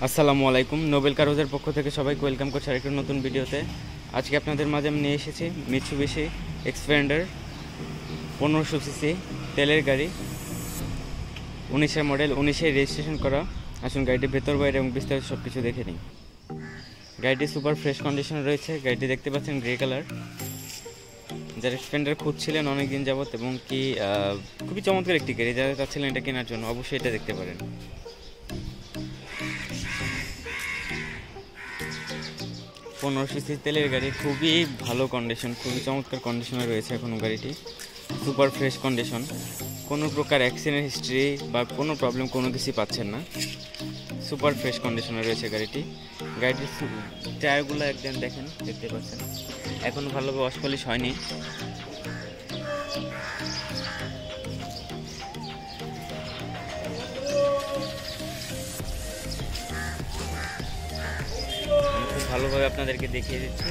আসসালামু আলাইকুম। নোবেল কারোজের পক্ষ থেকে সবাইকে ওয়েলকাম করছি আরেকটা নতুন ভিডিওতে। আজকে আপনাদের মাঝে আমি নিয়ে এসেছি মিৎসুবিশি এক্সপেন্ডার 1500 সিসি তেলের গাড়ি, 19-এর মডেল, 19-এ রেজিস্ট্রেশন করা। আসুন গাড়িটির ভেতর বাইরে এবং বিস্তারিত সব কিছু দেখে নিই। গাড়িটি সুপার ফ্রেশ কন্ডিশনে রয়েছে। গাড়িটি দেখতে পাচ্ছেন গ্রে কালার। যারা এক্সপেন্ডার খুঁজছিলেন অনেক দিন যাবত এবং কি খুবই চমৎকার একটি গাড়ি, যারা চাচ্ছিলেন এটা কেনার জন্য অবশ্যই এটা দেখতে পারেন। 1500 সিসি তেলের গাড়ি, খুবই ভালো কন্ডিশন, খুবই চমৎকার কন্ডিশনে রয়েছে এখনও গাড়িটি। সুপার ফ্রেশ কন্ডিশন, কোনো প্রকার অ্যাক্সিডেন্ট হিস্ট্রি বা কোনো প্রবলেম কোনো কিছুই পাচ্ছেন না। সুপার ফ্রেশ কন্ডিশনে রয়েছে গাড়িটি। গাড়িটির টায়ারগুলো একদম দেখেন, দেখতে পাচ্ছেন এখনও ভালোভাবে ওয়াশ পলিশ হয়নি। খুব ভালোভাবে আপনাদেরকে দেখিয়ে দিচ্ছি।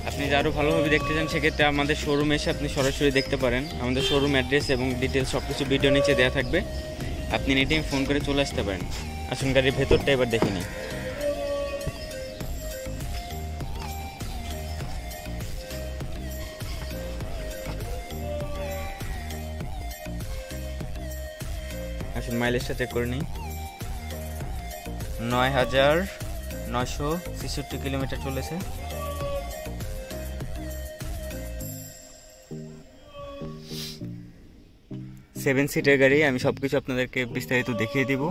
আপনি আরও ভালোভাবে দেখতে চান সেক্ষেত্রে আমাদের শোরুমে এসে আপনি সরাসরি দেখতে পারেন। আমাদের শোরুম অ্যাড্রেস এবং ডিটেলস সব কিছু ভিডিও নিচে দেওয়া থাকবে, আপনি এনি টাইম ফোন করে চলে আসতে পারেন। আসুন গাড়ির ভেতরটা এবার দেখে নিই। আসুন মাইলেজটা চেক করে নিই। 9,966 কিলোমিটার চলেছে। সেভেন সিটের গাড়ি, আমি সব কিছু আপনাদেরকে বিস্তারিত দেখিয়ে দিব।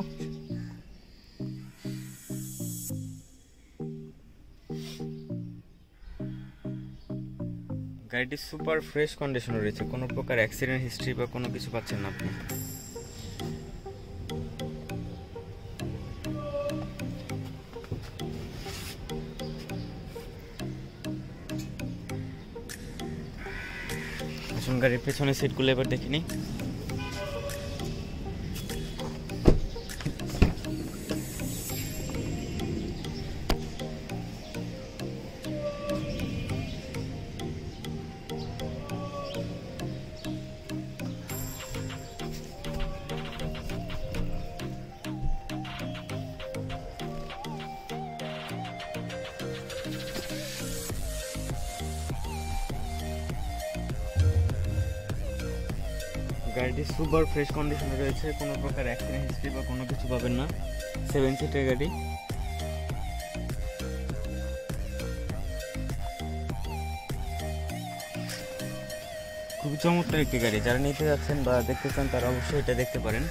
গাড়িটি সুপার ফ্রেশ কন্ডিশনে রয়েছে, কোনো প্রকার অ্যাক্সিডেন্ট হিস্ট্রি বা কোনো কিছু পাচ্ছেন না আপনি। আসুন গাড়ির পেছনের সিটগুলো এবার দেখে নিই। গাড়িটি সুপার ফ্রেশ কন্ডিশনে রয়েছে, কোনো প্রকার অ্যাক্সিডেন্ট হিস্ট্রি বা কোনো কিছু পাবেন না। সেভেন সিটের গাড়ি। খুবই চমৎকার একটি গাড়ি, যারা নিতে যাচ্ছেন বা দেখতে চান তারা অবশ্যই এটা দেখতে পারেন।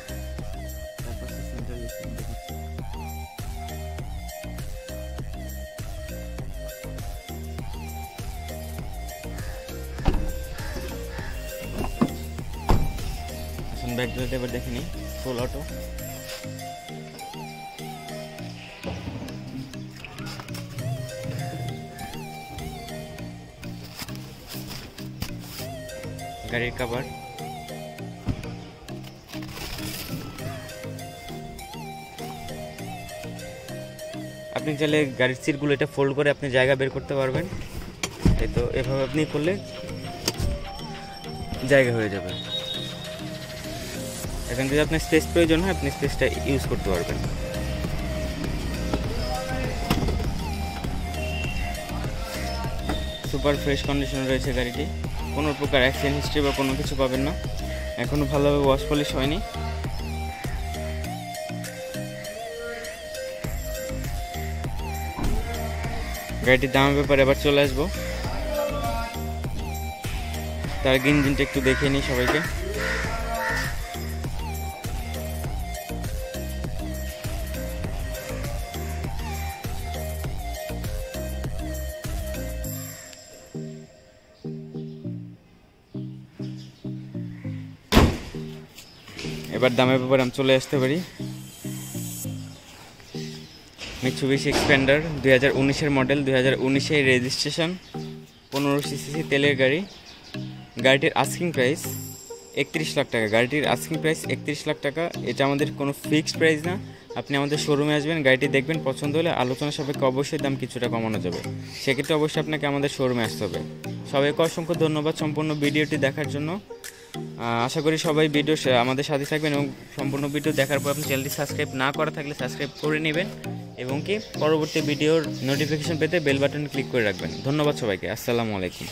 ব্যাকগ্রাউন্ড এবার দেখে নিই, ফুল অটো। গাড়ির কভার, আপনি চাইলে গাড়ির সিটগুলো এটা ফোল্ড করে আপনি জায়গা বের করতে পারবেন। এই তো এভাবে আপনি করলে জায়গা হয়ে যাবে। এখন যদি আপনার স্পেস প্রয়োজন হয় আপনি স্পেসটা ইউজ করতে পারবেন। সুপার ফ্রেশ কন্ডিশনে রয়েছে গাড়িটি, কোনো প্রকার অ্যাক্সিডেন্ট হিস্ট্রি বা কোনো কিছু পাবেন না। এখনও ভালোভাবে ওয়াশ পলিশ হয়নি। গাড়িটির দামের ব্যাপারে এবার চলে আসবো। তার আগে ইঞ্জিনটা একটু দেখে নিই সবাইকে। এবার দামের ব্যাপারে আমি চলে আসতে পারি। মিৎসুবিশি এক্সপেন্ডার 2019-এর মডেল, 2019-এ রেজিস্ট্রেশন, 1500 সিসি তেলের গাড়ি। গাড়িটির আস্কিং প্রাইস 31 লাখ টাকা। গাড়িটির আস্কিং প্রাইস 31 লাখ টাকা। এটা আমাদের কোনো ফিক্সড প্রাইস না। আপনি আমাদের শোরুমে আসবেন, গাড়িটি দেখবেন, পছন্দ হলে আলোচনা সাপেক্ষে অবশ্যই দাম কিছুটা কমানো যাবে। সেক্ষেত্রে অবশ্যই আপনাকে আমাদের শোরুমে আসতে হবে। সবাইকে অসংখ্য ধন্যবাদ সম্পূর্ণ ভিডিওটি দেখার জন্য। আশা করি সবাই আমাদের সাথে থাকবেন এবং সম্পূর্ণ ভিডিও দেখার পর আপনি চ্যানেলটি সাবস্ক্রাইব না করা থাকলে সাবস্ক্রাইব করে নেবেন এবং কি পরবর্তী ভিডিওর নোটিফিকেশন পেতে বেল বাটন ক্লিক করে রাখবেন। ধন্যবাদ সবাইকে। আসসালামু আলাইকুম।